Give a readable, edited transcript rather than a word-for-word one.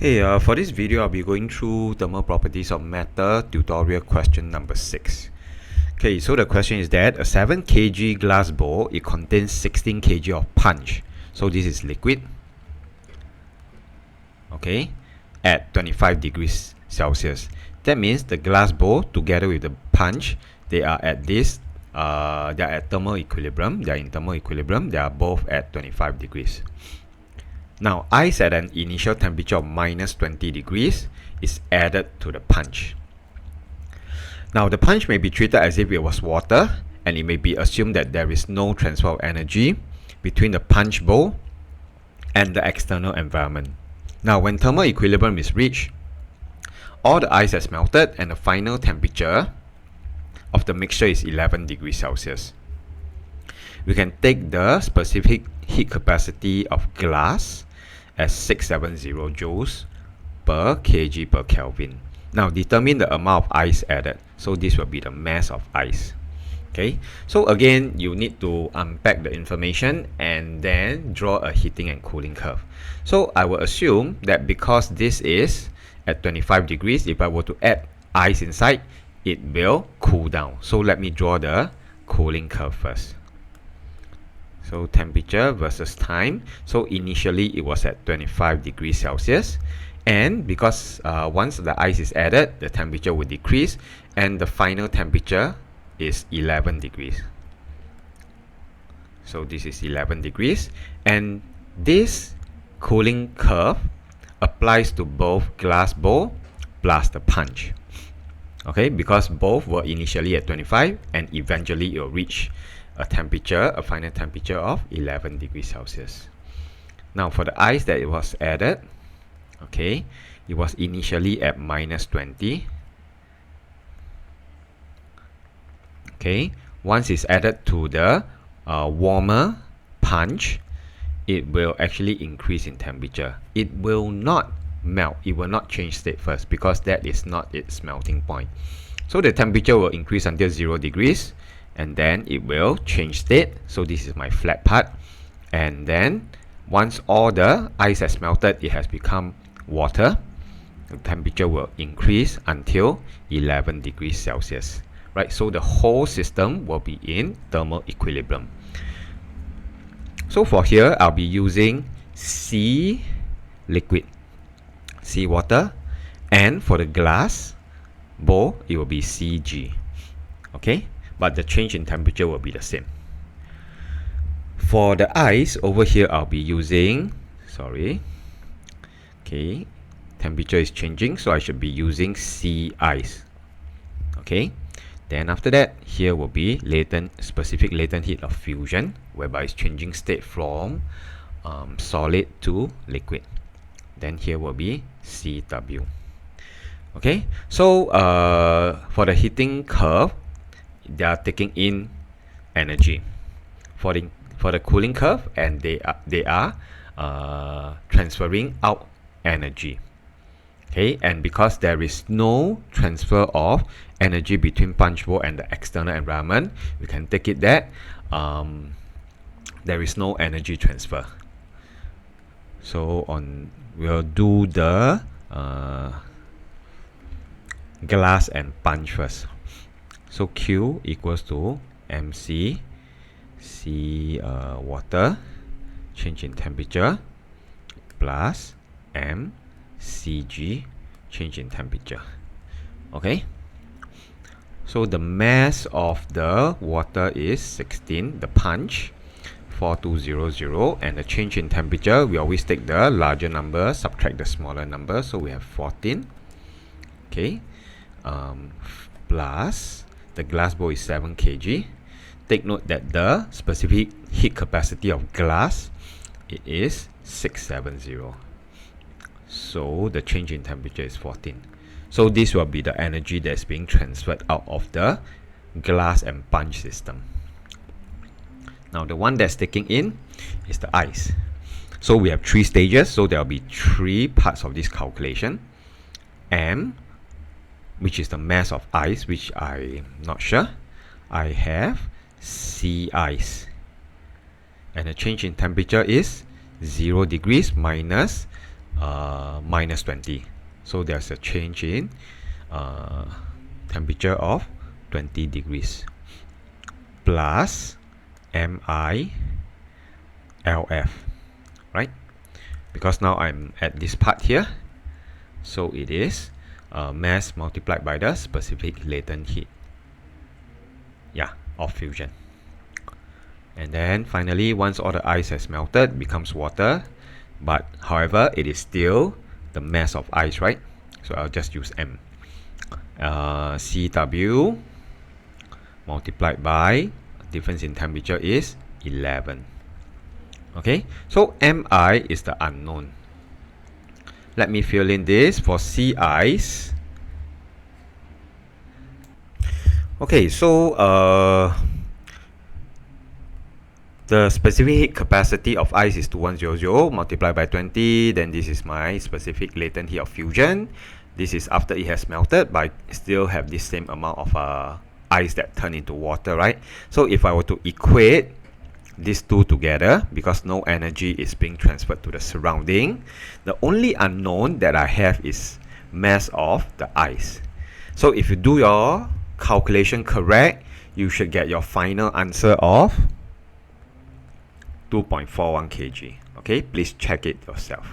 Hey, for this video, I'll be going through thermal properties of matter tutorial question number 6. Okay, so the question is that a 7 kg glass bowl, it contains 16 kg of punch. So this is liquid. Okay, at 25 degrees Celsius. That means the glass bowl together with the punch, they are at this, they are at thermal equilibrium. They are in thermal equilibrium. They are both at 25 degrees. Now, ice at an initial temperature of minus 20 degrees is added to the punch. Now, the punch may be treated as if it was water, and it may be assumed that there is no transfer of energy between the punch bowl and the external environment. Now, when thermal equilibrium is reached, all the ice has melted and the final temperature of the mixture is 11 degrees Celsius. We can take the specific heat capacity of glass as 670 joules per kg per Kelvin. Now determine the amount of ice added. So this will be the mass of ice. Okay, so again, you need to unpack the information and then draw a heating and cooling curve. So I will assume that because this is at 25 degrees, if I were to add ice inside, it will cool down. So let me draw the cooling curve first. So temperature versus time. So initially it was at 25 degrees Celsius, and because once the ice is added, the temperature will decrease, and the final temperature is 11 degrees. So this is 11 degrees, and this cooling curve applies to both glass bowl plus the punch. Okay, because both were initially at 25 and eventually it will reach a final temperature of 11 degrees Celsius. Now for the ice that it was added, okay, it was initially at minus 20. Okay, once it's added to the warmer punch, it will actually increase in temperature. It will not melt, it will not change state first because that is not its melting point. So the temperature will increase until 0 degrees and then it will change state. So this is my flat part, and then once all the ice has melted, it has become water. The temperature will increase until 11 degrees Celsius. Right, so the whole system will be in thermal equilibrium. So for here, I'll be using C liquid, C water, and for the glass bowl, it will be Cg. Okay, but the change in temperature will be the same. For the ice over here, I'll be using, okay, temperature is changing, so I should be using C ice. Okay, then after that, here will be specific latent heat of fusion, whereby it's changing state from solid to liquid. Then here will be Cw. Okay, so for the heating curve, they are taking in energy. For the cooling curve, and they are transferring out energy. Okay, and because there is no transfer of energy between punch bowl and the external environment, we can take it that there is no energy transfer. So we'll do the glass and punch first. So Q equals to MC C water, change in temperature, plus M Cg, change in temperature. Okay, so the mass of the water is 16, the punch 4200, and the change in temperature, we always take the larger number, subtract the smaller number, so we have 14. Okay, plus the glass bowl is 7 kg. Take note that the specific heat capacity of glass, it is 670. So the change in temperature is 14. So this will be the energy that's being transferred out of the glass and punch system. Now the one that's taking in is the ice. So we have 3 stages, so there will be 3 parts of this calculation. M, which is the mass of ice, which I'm not sure. I have C ice, and the change in temperature is 0 degrees minus minus 20. So there's a change in temperature of 20 degrees plus MI LF, right? Because now I'm at this part here, so it is mass multiplied by the specific latent heat, of fusion. And then finally, once all the ice has melted, becomes water, but however it is still the mass of ice, right? So I'll just use M. CW multiplied by difference in temperature is 11. Okay, so Mi is the unknown. Let me fill in this for sea ice. Okay, so the specific heat capacity of ice is 2100 multiplied by 20. Then this is my specific latent heat of fusion. This is after it has melted, but I still have the same amount of ice that turned into water, right? So if I were to equate these two together, because no energy is being transferred to the surrounding, the only unknown that I have is mass of the ice. So if you do your calculation correct, you should get your final answer of 2.41 kg. Okay, please check it yourself.